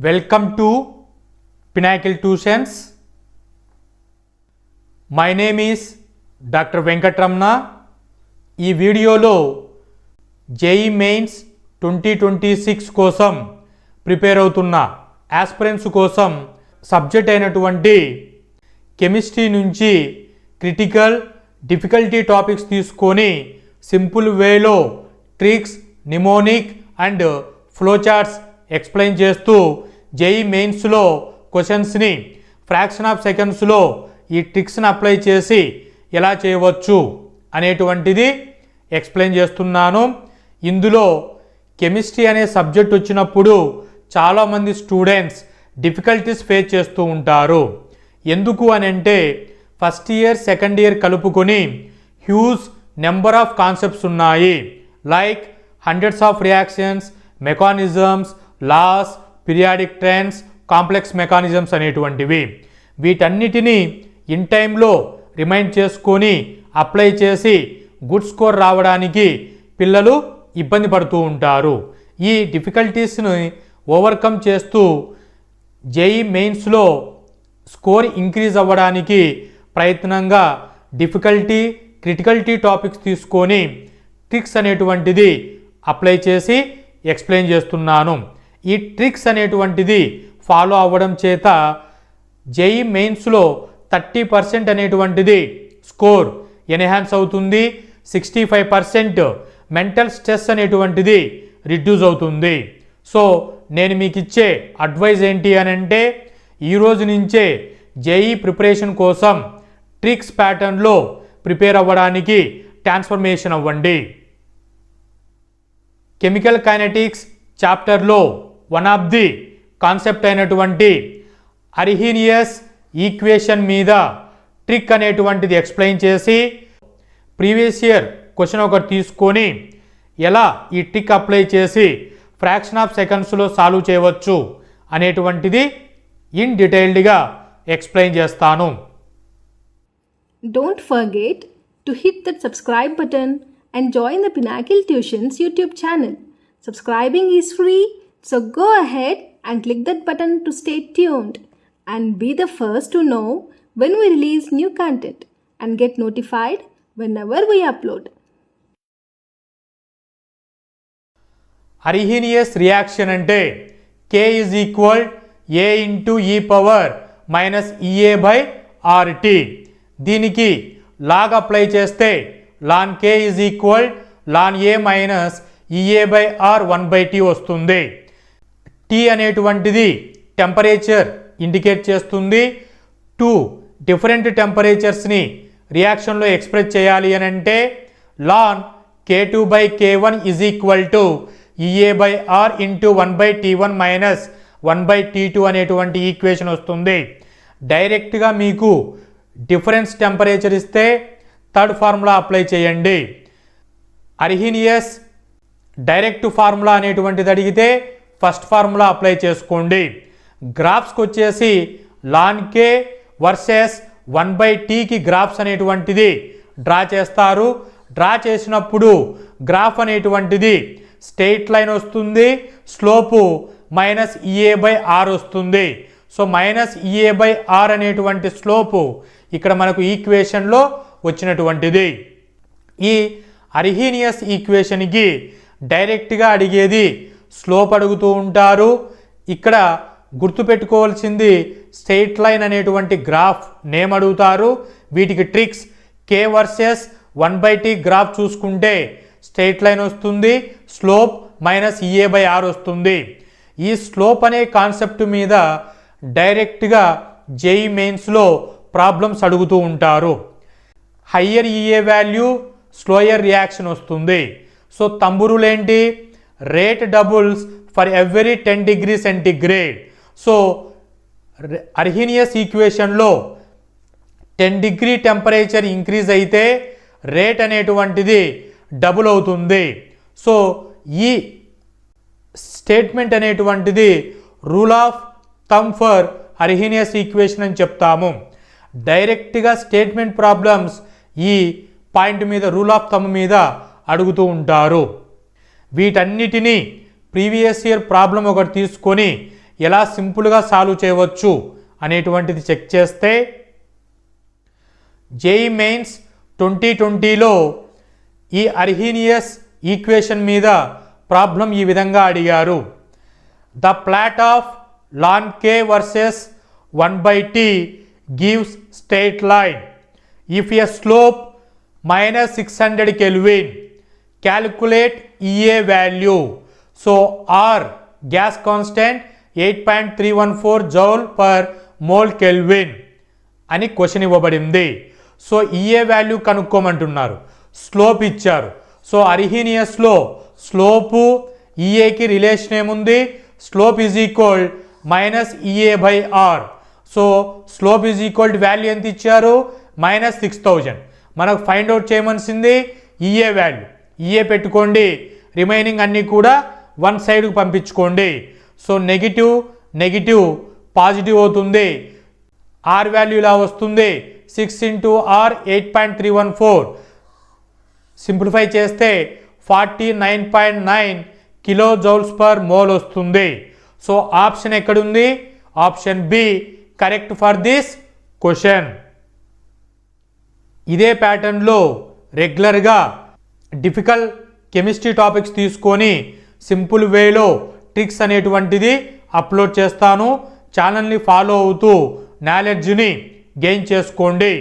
Welcome to Pinnacle Tuitions. My name is Dr. Venkatramana. ఈ వీడియోలో JEE mains 2026 కోసం prepare అవుతున్న ఆస్పిరెంట్స్ కోసం సబ్జెక్ట్ అయినటువంటి కెమిస్ట్రీ నుంచి క్రిటికల్ డిఫికల్టీ టాపిక్స్ తీసుకొని సింపుల్ వేలో tricks, mnemonic and flow charts explain చేస్తూ జేఈ మెయిన్స్లో క్వశ్చన్స్ని ఫ్రాక్షన్ ఆఫ్ సెకండ్స్లో ఈ ట్రిక్స్ని అప్లై చేసి ఎలా చేయవచ్చు అనేటువంటిది ఎక్స్ప్లెయిన్ చేస్తున్నాను. ఇందులో కెమిస్ట్రీ అనే సబ్జెక్ట్ వచ్చినప్పుడు చాలామంది స్టూడెంట్స్ డిఫికల్టీస్ ఫేస్ చేస్తూ ఉంటారు. ఎందుకు అని అంటే ఫస్ట్ ఇయర్ సెకండ్ ఇయర్ కలుపుకొని హ్యూజ్ నెంబర్ ఆఫ్ కాన్సెప్ట్స్ ఉన్నాయి. Like hundreds of reactions, mechanisms, laws, periodic trends, complex mechanisms అనేటువంటివి. వీటన్నిటినీ ఇన్ టైంలో రిమైండ్ చేసుకొని అప్లై చేసి గుడ్ స్కోర్ రావడానికి పిల్లలు ఇబ్బంది పడుతూ ఉంటారు. ఈ డిఫికల్టీస్ని ఓవర్కమ్ చేస్తూ జేఈ మెయిన్స్లో స్కోర్ ఇంక్రీజ్ అవ్వడానికి ప్రయత్నంగా డిఫికల్టీ, క్రిటికల్టీ టాపిక్స్ తీసుకొని ట్రిక్స్ అనేటువంటిది అప్లై చేసి ఎక్స్ప్లెయిన్ చేస్తున్నాను. ఈ ట్రిక్స్ అనేటువంటిది ఫాలో అవ్వడం చేత జేఈ మెయిన్స్లో 30% అనేటువంటిది స్కోర్ ఎన్హాన్స్ అవుతుంది. 65% మెంటల్ స్ట్రెస్ అనేటువంటిది రిడ్యూస్ అవుతుంది. సో నేను మీకు ఇచ్చే అడ్వైజ్ ఏంటి అని అంటే ఈరోజు నుంచే జేఈ ప్రిపరేషన్ కోసం ట్రిక్స్ ప్యాటర్న్లో ప్రిపేర్ అవ్వడానికి ట్రాన్స్ఫర్మేషన్ అవ్వండి. కెమికల్ కైనెటిక్స్ చాప్టర్లో వన్ ఆఫ్ ది కాన్సెప్ట్ అయినటువంటి అర్హీనియస్ ఈక్వేషన్ మీద ట్రిక్ అనేటువంటిది ఎక్స్ప్లెయిన్ చేసి ప్రీవియస్ ఇయర్ క్వశ్చన్ ఒకటి తీసుకొని ఎలా ఈ ట్రిక్ అప్లై చేసి ఫ్రాక్షన్ ఆఫ్ సెకండ్స్లో సాల్వ్ చేయవచ్చు అనేటువంటిది ఇన్ డీటెయిల్డ్గా ఎక్స్ప్లెయిన్ చేస్తాను. Don't forget to hit that subscribe button and join the Pinnacle Tuitions YouTube channel. Subscribing is free, so go ahead and click that button to stay tuned and be the first to know when we release new content and get notified whenever we upload. Arrhenius reaction అంటే K is equal A into E power minus EA by RT. దీనికి log apply చేస్తే ln K is equal ln A minus EA by R 1/T వస్తుంది. T అనేటువంటిది temperature indicate చేస్తుంది. 2 different టెంపరేచర్స్ని రియాక్షన్లో express చేయాలి అని అంటే ln K2 by K1 is equal to EA by R into 1/T1 minus 1/T2 అనేటువంటి equation వస్తుంది. డైరెక్ట్గా మీకు డిఫరెన్స్ టెంపరేచర్ ఇస్తే థర్డ్ ఫార్ములా అప్లై చేయండి. అర్హీనియస్ డైరెక్ట్ ఫార్ములా అనేటువంటిది అడిగితే ఫస్ట్ ఫార్ములా అప్లై చేసుకోండి. గ్రాఫ్స్కి వచ్చేసి ln K వర్సెస్ 1/Tకి గ్రాఫ్స్ అనేటువంటిది డ్రా చేస్తారు. డ్రా చేసినప్పుడు గ్రాఫ్ అనేటువంటిది స్ట్రెయిట్ లైన్ వస్తుంది, slope minus EA by R వస్తుంది. So minus EA by R అనేటువంటి స్లోపు ఇక్కడ మనకు ఈక్వేషన్లో వచ్చినటువంటిది. ఈ అర్హీనియస్ ఈక్వేషన్కి డైరెక్ట్గా అడిగేది స్లోప్ అడుగుతూ ఉంటారు. ఇక్కడ గుర్తుపెట్టుకోవాల్సింది స్ట్రెయిట్ లైన్ అనేటువంటి గ్రాఫ్ నేమ్ అడుగుతారు. వీటికి tricks K versus 1/T graph చూసుకుంటే స్ట్రెయిట్ లైన్ వస్తుంది, slope minus EA by R వస్తుంది. ఈ స్లోప్ అనే కాన్సెప్ట్ మీద డైరెక్ట్గా జేఈ మెయిన్స్లో ప్రాబ్లమ్స్ అడుగుతూ ఉంటారు. Higher EA value slower reaction వస్తుంది. సో తంబురులు ఏంటి? Rate doubles for every 10 degree centigrade. So Arrhenius ఈక్వేషన్లో 10 డిగ్రీ టెంపరేచర్ ఇంక్రీజ్ అయితే రేట్ అనేటువంటిది డబుల్ అవుతుంది. సో ఈ స్టేట్మెంట్ అనేటువంటిది rule of thumb for Arrhenius equation అని చెప్తాము. డైరెక్ట్గా స్టేట్మెంట్ ప్రాబ్లమ్స్ ఈ పాయింట్ మీద రూల్ ఆఫ్ థంబ్ మీద అడుగుతూ ఉంటారు. వీటన్నిటినీ ప్రీవియస్ ఇయర్ ప్రాబ్లం ఒకటి తీసుకొని ఎలా సింపుల్గా సాల్వ్ చేయవచ్చు అనేటువంటిది చెక్ చేస్తే జేఈ మెయిన్స్ 2020లో ఈ అర్హీనియస్ ఈక్వేషన్ మీద ప్రాబ్లం ఈ విధంగా అడిగారు. The plot of ln k versus 1/t gives straight line. If a slope minus 600 Kelvin, calculate EA value. So R gas constant 8.314 joule per mole Kelvin అని question ఇవ్వబడింది. So EA value కనుక్కోమంటున్నారు, slope ఇచ్చారు. So అర్హీనియస్లో slope ఈఏకి relation ఏముంది, slope is equal minus EA by R. So slope is equal value ఎంత ఇచ్చారు, -6000. మనకు ఫైండ్ అవుట్ చేయమనిసింది ఈఏ వాల్యూ. ఈఏ పెట్టుకోండి, రిమైనింగ్ అన్నీ కూడా వన్ సైడ్కి పంపించుకోండి. సో నెగిటివ్ నెగిటివ్ పాజిటివ్ అవుతుంది. ఆర్ వాల్యూ ఇలా వస్తుంది, 6 × R 8.314. సింప్లిఫై చేస్తే 49.9 కిలో జౌల్స్ పర్ మోల్ వస్తుంది. సో ఆప్షన్ ఎక్కడుంది, option B correct for this question. ఇదే ప్యాటర్న్లో రెగ్యులర్గా డిఫికల్ట్ కెమిస్ట్రీ టాపిక్స్ తీసుకొని సింపుల్ వేలో ట్రిక్స్ అనేటువంటిది అప్లోడ్ చేస్తాను. ఛానల్ని ఫాలో అవుతూ నాలెడ్జ్ని గెయిన్ చేసుకోండి.